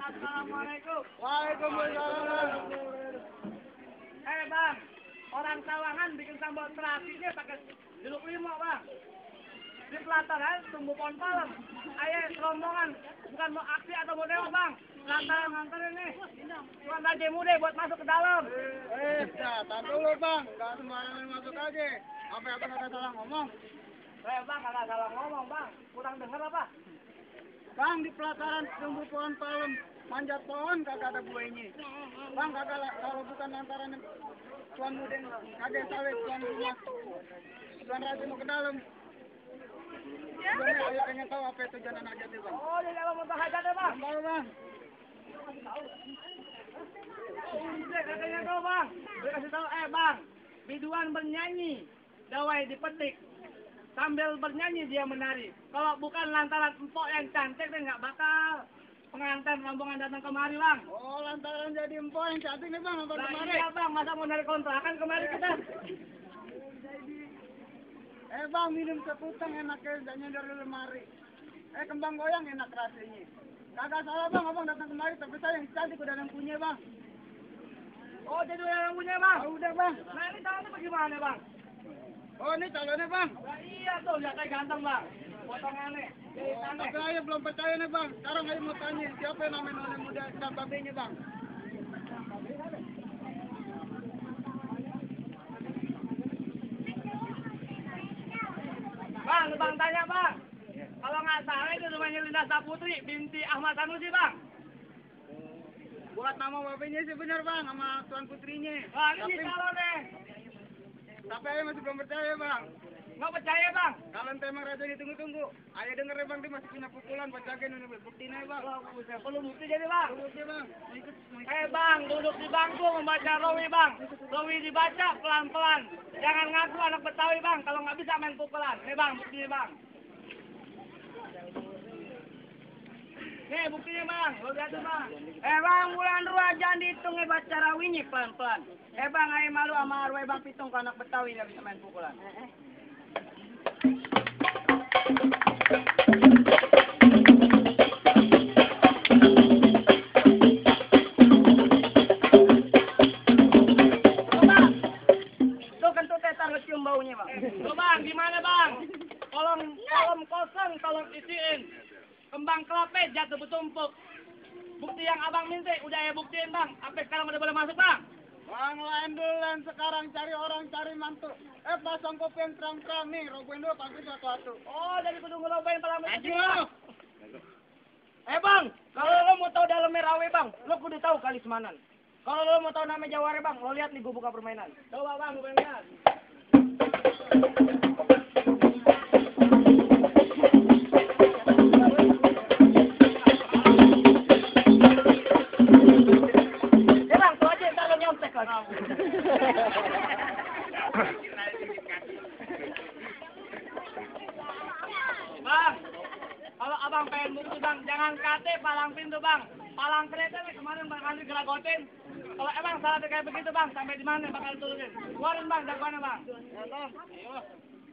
Assalamualaikum. Waalaikumsalam. Bang, orang Sawangan bikin sambal terasinya pakai jeruk limau bang. Di pelataran tumbuh pohon palem. Ayo rombongan, bukan mau aksi atau mau dewa bang. Lantaran nganterin nih. Cuma aja muda buat masuk ke dalam. Tahan dulu bang, nggak sembarangan masuk aja. Apa abang kagak salah ngomong? Bang, kagak salah ngomong bang. Kurang dengar apa? Bang, di pelataran tumbuh pohon palem, manjat pohon kagak ada buahnya. Bang, kagak kalau bukan lantaran tuan muda kagak salah tuan rumah. Tuan raja mau ke dalam. Sebenarnya ayo pengen tahu apa itu jalan aja deh bang. Oh, di dalam untuk hajat ya bang. Tahu bang. Katanya tahu bang. Gue kasih tahu, bang. Biduan bernyanyi, dawai dipetik. Sambil bernyanyi dia menari. Kalau bukan lantaran empok yang cantik, dia nggak bakal pengantin rombongan datang kemari bang. Oh, lantaran jadi empok yang cantik nih bang, nonton kemari. Iya bang, masa mau dari kontrakan kemari kita. Bang, minum sekutang enaknya jangan dari lemari. Kembang goyang enak rasanya. Kagak salah bang, abang datang kemari, tapi saya yang cantik udah yang punya bang. Oh, jadi udah yang punya bang? Oh, udah bang. Nah ini calonnya bagaimana bang? Oh, ini calonnya bang. Nah, iya tuh, lihat kayak ganteng bang. Potongannya. Tapi saya belum percaya nih bang. Sekarang saya mau tanya, siapa yang namanya nona muda dan babenya bang? Bang tanya bang. Kalau nggak salah itu rumahnya Linda Saputri binti Ahmad Sanusi bang. Buat nama babenya sih benar bang, sama tuan putrinya. Wah ini calonnya. Tapi saya masih belum percaya bang. Nggak percaya bang? Kalau emang raja ditunggu-tunggu. Ayo denger ya bang, dia masih punya pukulan buat jagain ini buktiin aja bang. Perlu bukti jadi bang. Bukti bang. Bang, duduk di bangku membaca rawi bang. Rawi dibaca pelan-pelan. Jangan ngaku anak Betawi bang, kalau nggak bisa main pukulan. Nih bang, buktinya bang. Nih buktinya bang, lo lihat tuh bang. Bang, bulan dua jangan dihitung baca rawinya pelan-pelan. Bang, ayo malu sama arwah bang Pitung ke anak Betawi nggak bisa main pukulan. Baunya bang. Tuh bang, gimana bang? Kolom kosong, tolong isiin. Kembang kelapa jatuh bertumpuk. Bukti yang abang minta, udah ya buktiin bang. Sampai sekarang udah boleh masuk bang. Bang, lain dulu sekarang cari orang cari mantu. Pasang kopi yang terang-terang nih, robohin dulu pagi satu-satu. Oh, jadi kudu ngelobain palang Aji bang. Bang, kalau lo mau tahu dalamnya rawe bang, lo kudu tahu kali semanan. Kalau lo mau tahu nama Jawara bang, lo lihat nih gue buka permainan. Coba bang, gue pengen. Bang, tuh aja ntar lo nyontek lagi. Bang, kalau abang pengen bukti bang, jangan kate palang pintu bang. Palang kereta nih kemarin bang Andri geragotin. Kalau emang salah kayak begitu bang, sampai di mana bakal turunin? Keluarin bang, jagoannya bang.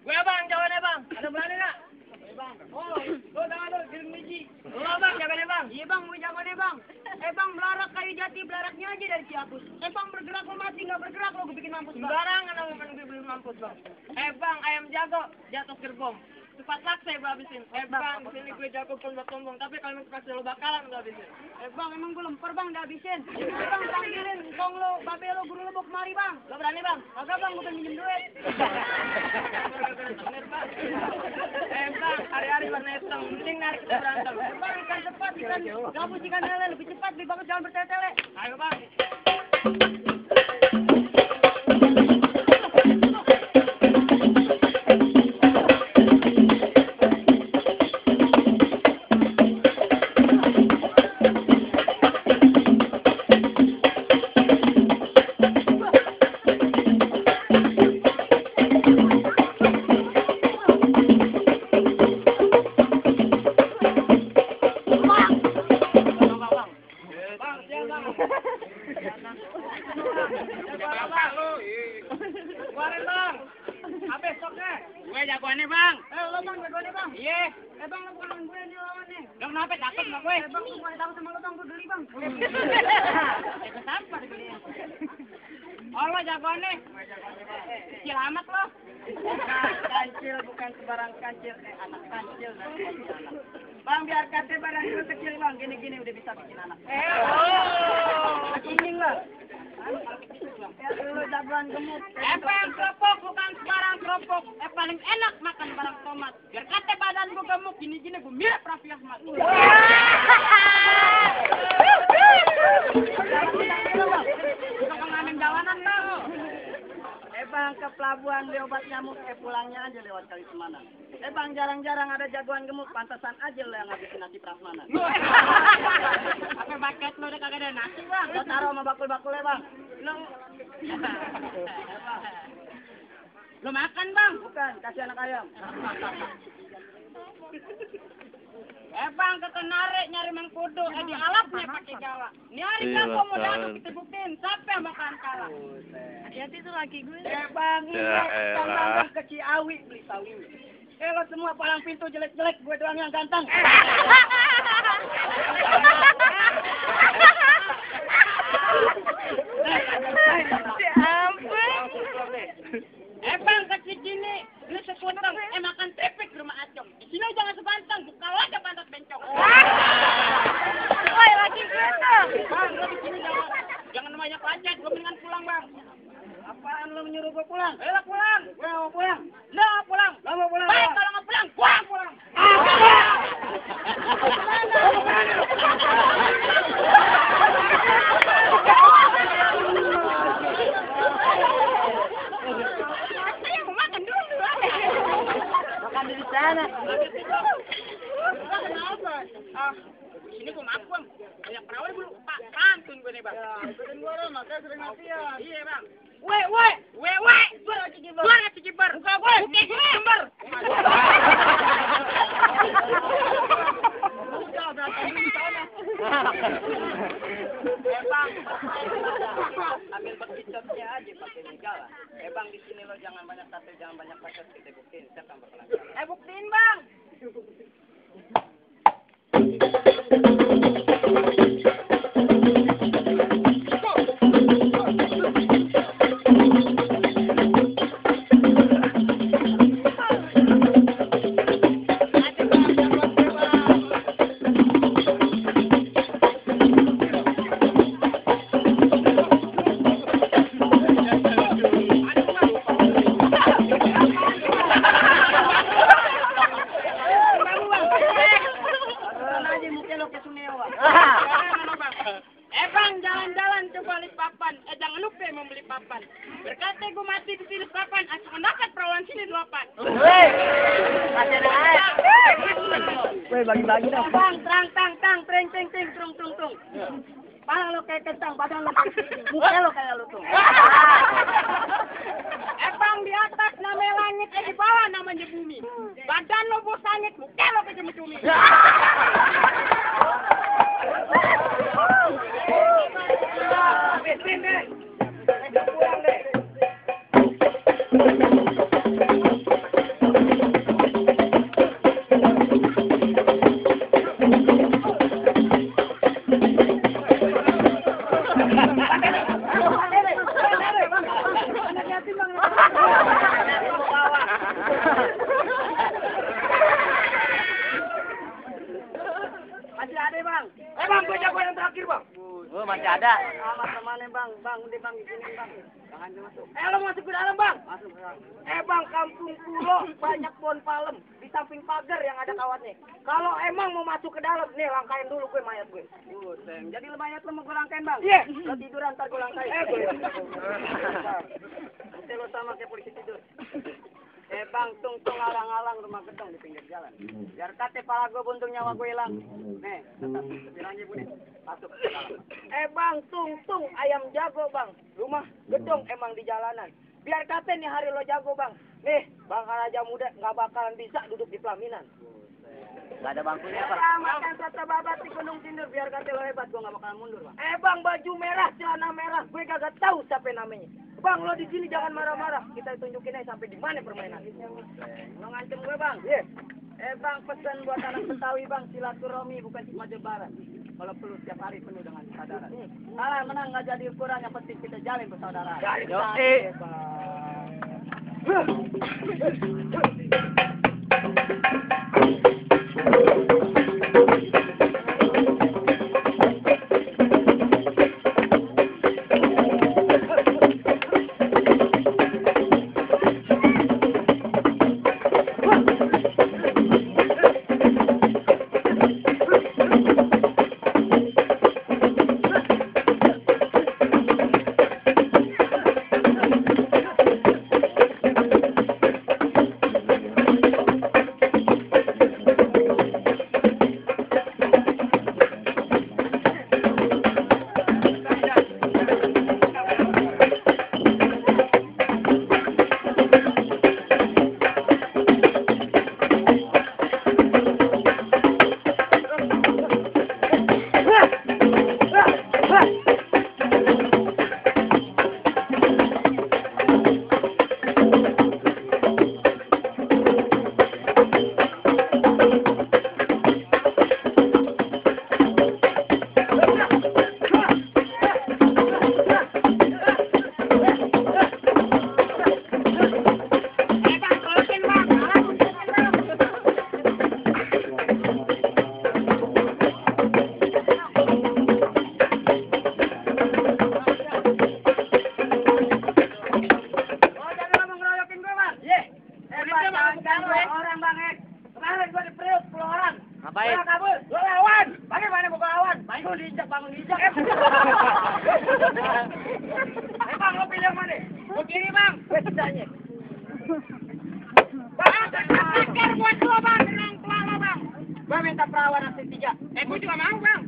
Gue bang, jawabannya bang. Ada berani nggak? Bang. Oh, lo jangan lo kirim biji. Lo bang, jawabannya bang. Iya bang, gue jawabannya bang. Bang, belarak kayu jati, belaraknya aja dari Ciapus. Bang, bergerak lo mati, nggak bergerak lo gue bikin mampus bang. Sembarangan lo bikin mampus bang. Bang, ayam jago jatuh gerbong. Cepat laksa gue habisin. Bang, sini gue jago pun buat sombong. Tapi kalau kasih lo bakalan gue habisin. Bang, emang gue lempar bang, udah habisin. Bang, panggilin kong lo, babe lo, guru lo bawa kemari bang. Lo berani bang? Kagak bang, gue pengen minjem duit. Bang, hari-hari berneteng. Mending narik kita berantem. Bang, ikan cepat, ikan gabus, ikan lele, lebih cepat, lebih bagus jangan bertele-tele. Ayo bang. Bang, siap bang. bang, lo bukan lawan gue nih lawannya. Lo kenapa takut sama gue? Bang, gue bukan takut sama lo bang, gue geli bang. Ikut apa deh gini? Oh lo jagoannya? Kecil amat lo. Kancil bukan sembarang kancil, anak kancil dan anak. Bang, biar kate barang itu kecil bang, gini-gini udah bisa bikin anak. Ini lah. Ya dulu jagoan gemuk. Yang keropok bukan sembarang keropok. Paling enak makan barang tomat. Biar kata badan gue gemuk gini-gini gue mirip Raffi Ahmad. Bukan pengamen jalanan bang. Bang, ke pelabuhan beli obat nyamuk, pulangnya aja lewat Kali Semanan. Bang, jarang-jarang ada jagoan gemuk, pantasan aja lo yang ngabisin nasi prasmanan. Apa bucket lo udah kagak ada nasi bang? Lo taruh sama bakul-bakulnya bang. Lo makan bang? Bukan, kasih anak ayam. Bang, ketenarik nyari mengkudu, di alapnya pakai gawa. Ini hari kamu mau datang kita buktiin siapa yang bakalan kalah. Hati-hati tuh laki gue. Bang, ini Ya bang elah. datang ke Ciawi beli sawi. Lo semua palang pintu jelek-jelek, gue doang yang ganteng. Bang, kecil gini, lu sepotong, makan tripik rumah acong. Di sini jangan sebantang, buka aja pantat bencong. Woi, laki gue tuh. Bang, lu di sini jangan banyak lanjut, gue mendingan pulang bang. Apaan lo menyuruh gue pulang? Ayo pulang. Gue mau pulang. Nggak pulang. Lo mau pulang? Baik, kalau nggak pulang, gua pulang. Saya mau makan dulu. Makan di sana. Kenapa? Sini gua makan. Banyak perawan dulu. Pak, pantun gue nih bang. Ikutin gue dong, makanya sering latihan. Iya bang. Weh. Gua lagi kibar. Buka gue. Buka gue. Kibar. Udah, berantem di sana. Bang. Ambil bekicotnya aja pakai jalan. Bang, di sini lo jangan banyak tato, jangan banyak paket, kita buktiin siapa yang bakalan jalan. Buktiin bang. Bang, jalan-jalan ke Balikpapan. Jangan lupa membeli papan. Berkata gue mati di sini papan, asal mendapat perawan sini 8. Masih ada air. Woi, bagi-bagi dong. Bang, tang, treng, tung. Pala lo kayak kentang, badan lo kayak muka lo kayak lutung. Bang, di atas namanya langit, di bawah namanya bumi. Badan lo bos langit, muka lo kayak cumi-cumi. Pulang deh. Masih ada bang. Bang, gue jago yang terakhir bang. Oh, masih ada. Sama temannya bang, udah bang di sini bang. Jangan masuk. Lo masuk ke dalam bang. Masuk bang. Bang, kampung pulo banyak pohon palem di samping pagar yang ada kawatnya. Kalau emang mau masuk ke dalam, nih langkain dulu gue mayat gue. Buset, jadi lo mayat lo mau gue langkain bang? Iya. Lo tiduran ntar gue langkain. Nanti lo sama kayak polisi tidur. Bang, tung alang-alang rumah gedong di pinggir jalan. Biar kate pala gue buntung nyawa gue hilang. Nih, tetap bilangnya bu nih. Masuk ke dalam. Bang, tung ayam jago bang. Rumah gedong emang di jalanan. Biar kata nih hari lo jago bang. Nih, bang Raja Muda nggak bakalan bisa duduk di pelaminan. Gak ada bangkunya apa? Makan soto babat di Gunung Sindur biar kata lo hebat, Gue gak bakalan mundur bang. bang, baju merah, celana merah, gue kagak tahu siapa namanya. Bang, lo di sini jangan marah-marah. Kita tunjukin aja sampai di mana permainan. Lo ngancem gue bang. Iya. Bang, pesan buat anak Betawi bang, silaturahmi bukan cuma lebaran. Kalau perlu setiap hari penuh dengan kesadaran. Kalah menang nggak jadi ukuran, yang penting kita jalin persaudaraan. Orang bang, kemarin gua di Priuk 10 orang. Ngapain? Gua kabur, gua lawan. Bagaimana gua lawan? Bangun diinjak. Bang, lo pilih yang mana? Gua kiri bang. Gua sisanya. Bang, teker buat gua bang, tenang pelala bang. Gua minta perawan aksi 3. Gua juga mau bang.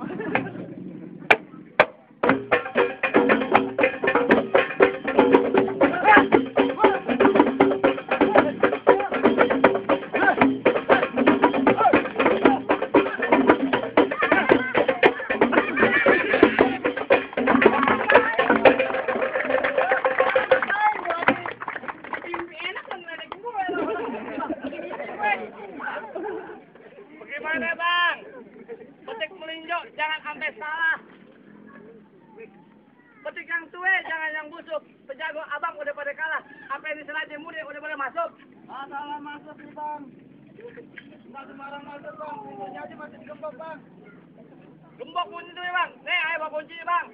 Bagaimana bang? Petik melinjo jangan sampai salah. Petik yang tua jangan yang busuk. Pejago abang udah pada kalah. Apa ini sengaja muda udah pada masuk? Salah masuk nih bang. Nggak sembarang masuk bang. Pintunya aja masih digembok bang. Gembok kunci tuh ya bang. Nih ayo bawa kunci bang.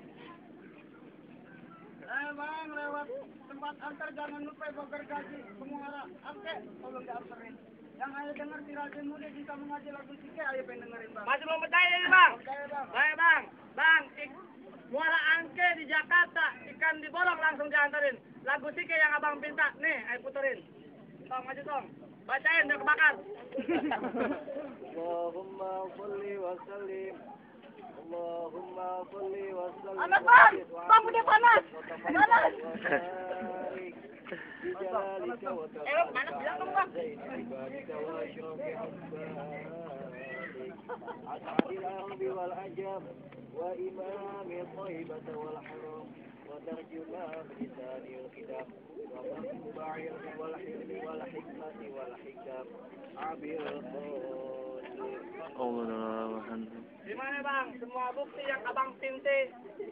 Bang, lewat tempat antar jangan lupa bawa gergaji penguara. Angke, tolong dianterin. Yang ayo dengar si Raja Muda bisa mengaji lagu Sike, ayo pengen dengerin bang. Masih belum percaya nih bang? Percaya bang. Baik bang. Bang, muara angke di Jakarta. Ikan diborong langsung diantarin. Lagu Sike yang abang pinta. Nih ayo puterin. Tong maju tong. Bacain udah kebakar. Allahumma sholli wa sallim. Allahumma sholli wa sallim. Anak bang, bang udah panas. Panas. Panas bilang dong bang. أسعد الأرض والعجم وإمام الطيبة والحرم وترجمان بلسان الكتاب ومنبع العلم والحلم والحكمة والحكم عبر Gimana bang? Semua bukti yang abang pinti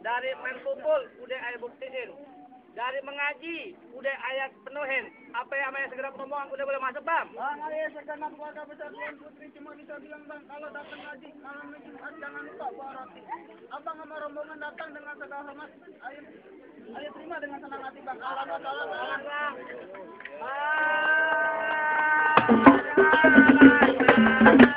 dari main pukul udah ayah buktiin. Dari mengaji udah ayah penuhin. Apa yang ayah segera ngomong udah boleh masuk bang? Bang, ayah segenap keluarga besar Tuan Putri cuma bisa bilang bang, kalau datang ngaji malam Jumat jangan lupa bawa roti. Abang sama rombongan datang dengan segala hormat. Ayo terima dengan senang hati bang. Bang.